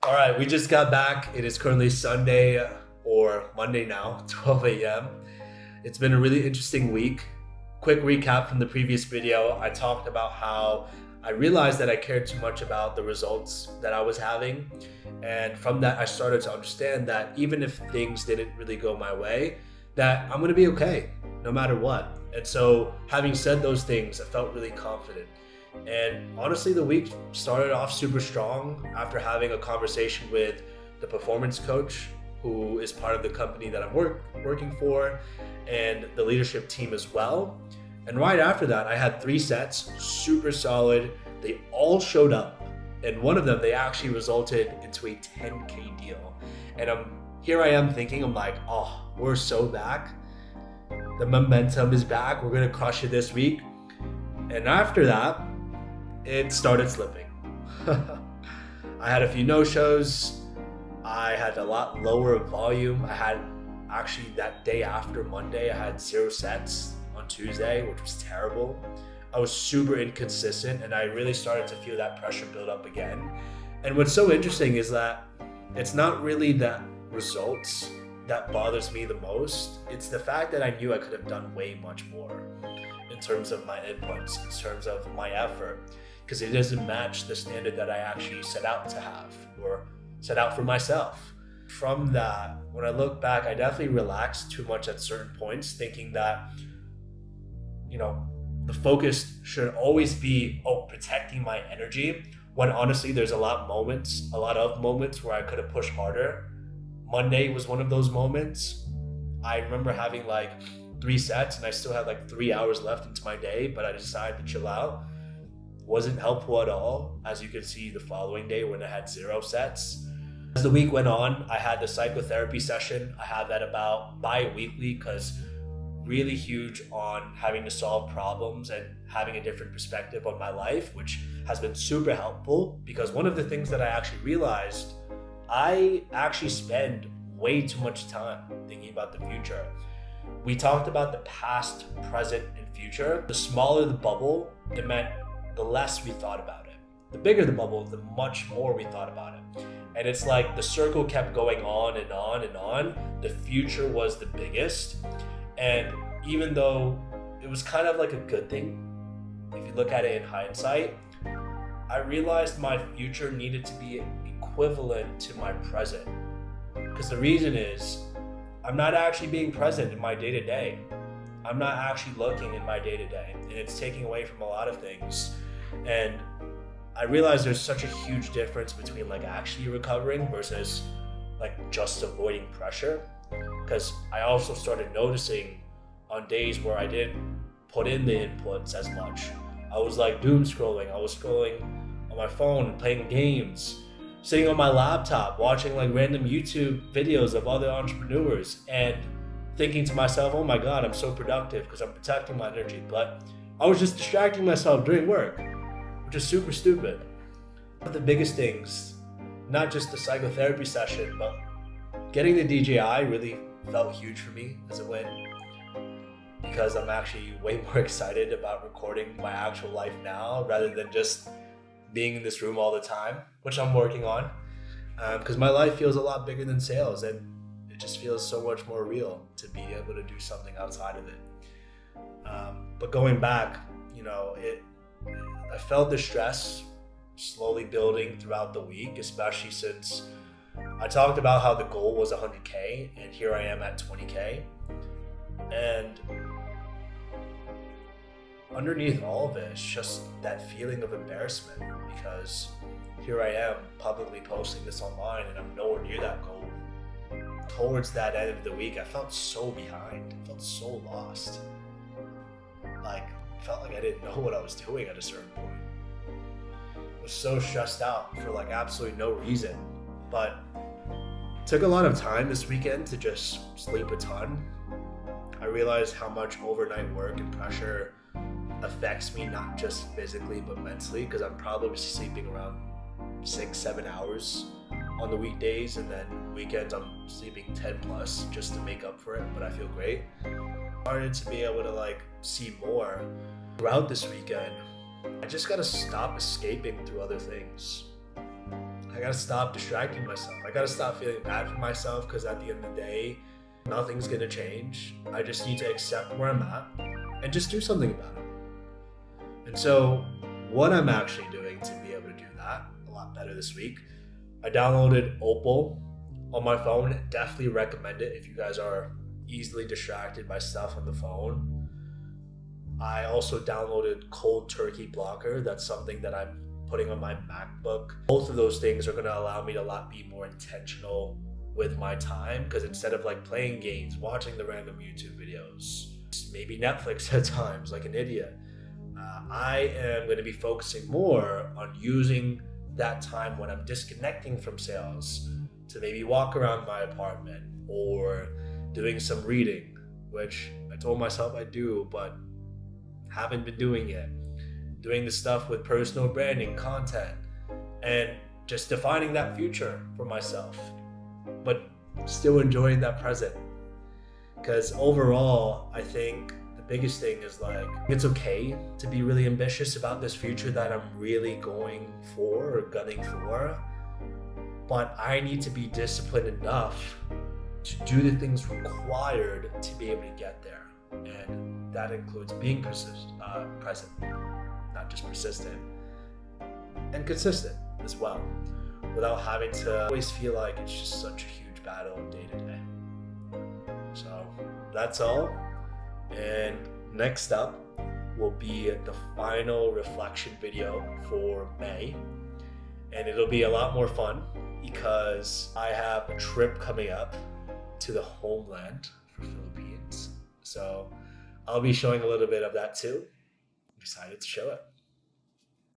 All right, we just got back. It is currently Sunday or Monday now, 12 a.m. It's been a really interesting week. Quick recap from the previous video. I talked about how I realized that I cared too much about the results that I was having. And from that, I started to understand that even if things didn't really go my way, that I'm going to be okay no matter what. And so having said those things, I felt really confident. And honestly, the week started off super strong after having a conversation with the performance coach who is part of the company that I'm working for and the leadership team as well. And right after that, I had 3 sets, super solid. They all showed up. And one of them, they actually resulted into a 10K deal. And here I am thinking, I'm like, oh, we're so back. The momentum is back. We're going to crush it this week. And after that, it started slipping. I had a few no-shows. I had a lot lower volume. I had actually that day after Monday, I had 0 sets on Tuesday, which was terrible. I was super inconsistent and I really started to feel that pressure build up again. And what's so interesting is that it's not really the results that bothers me the most. It's the fact that I knew I could have done way much more in terms of my inputs, in terms of my effort, because it doesn't match the standard that I actually set out to have or set out for myself. From that, when I look back, I definitely relaxed too much at certain points, thinking that, the focus should always be, protecting my energy, when honestly, there's a lot of moments where I could have pushed harder. Monday was one of those moments. I remember having 3 sets and I still had 3 hours left into my day, but I decided to chill out. Wasn't helpful at all, as you could see the following day when I had 0 sets. As the week went on, I had the psychotherapy session. I have that about bi-weekly because really huge on having to solve problems and having a different perspective on my life, which has been super helpful because one of the things that I actually realized, I actually spend way too much time thinking about the future. We talked about the past, present, and future. The smaller the bubble, it meant the less we thought about it. The bigger the bubble, the much more we thought about it. And it's like the circle kept going on and on and on. The future was the biggest. And even though it was kind of like a good thing, if you look at it in hindsight, I realized my future needed to be equivalent to my present. Because the reason is, I'm not actually being present in my day-to-day. I'm not actually looking in my day-to-day. And it's taking away from a lot of things. And I realized there's such a huge difference between actually recovering versus just avoiding pressure. Because I also started noticing on days where I didn't put in the inputs as much. I was doom scrolling. I was scrolling on my phone, playing games, sitting on my laptop, watching random YouTube videos of other entrepreneurs and thinking to myself, oh my God, I'm so productive because I'm protecting my energy. But I was just distracting myself doing work, which is super stupid. One of the biggest things, not just the psychotherapy session, but getting the DJI really felt huge for me as it went, because I'm actually way more excited about recording my actual life now rather than just being in this room all the time, which I'm working on, because my life feels a lot bigger than sales and it just feels so much more real to be able to do something outside of it. But going back, I felt the stress slowly building throughout the week, especially since I talked about how the goal was 100K and here I am at 20K. And underneath all of it, it's just that feeling of embarrassment because here I am publicly posting this online and I'm nowhere near that goal. Towards that end of the week, I felt so behind. I felt so lost. I felt like I didn't know what I was doing at a certain point. I was so stressed out for absolutely no reason. But it took a lot of time this weekend to just sleep a ton. I realized how much overnight work and pressure affects me, not just physically but mentally, because I'm probably sleeping around 6-7 hours on the weekdays, and then weekends I'm sleeping 10 plus just to make up for it, but I feel great. Started to be able to see more throughout this weekend. I just gotta stop escaping through other things. I I gotta stop distracting myself. I gotta stop feeling bad for myself, because at the end of the day, nothing's gonna change. I just need to accept where I'm at and just do something about it. And so, what I'm actually doing to be able to do that a lot better this week, I downloaded Opal on my phone. Definitely recommend it if you guys are easily distracted by stuff on the phone. I also downloaded Cold Turkey Blocker. That's something that I'm putting on my MacBook. Both of those things are going to allow me to be more intentional with my time, because instead of like playing games, watching the random YouTube videos, maybe Netflix at times like an idiot, I am going to be focusing more on using that time when I'm disconnecting from sales to maybe walk around my apartment or doing some reading, which I told myself I do, but haven't been doing yet. Doing the stuff with personal branding, content, and just defining that future for myself, but still enjoying that present. Because overall, I think the biggest thing is it's okay to be really ambitious about this future that I'm really going for or gunning for, but I need to be disciplined enough to do the things required to be able to get there. And that includes being present, not just persistent, and consistent as well, without having to always feel like it's just such a huge battle day to day. So that's all. And next up will be the final reflection video for May. And it'll be a lot more fun because I have a trip coming up to the homeland for Philippines. So I'll be showing a little bit of that too. I'm excited to show it.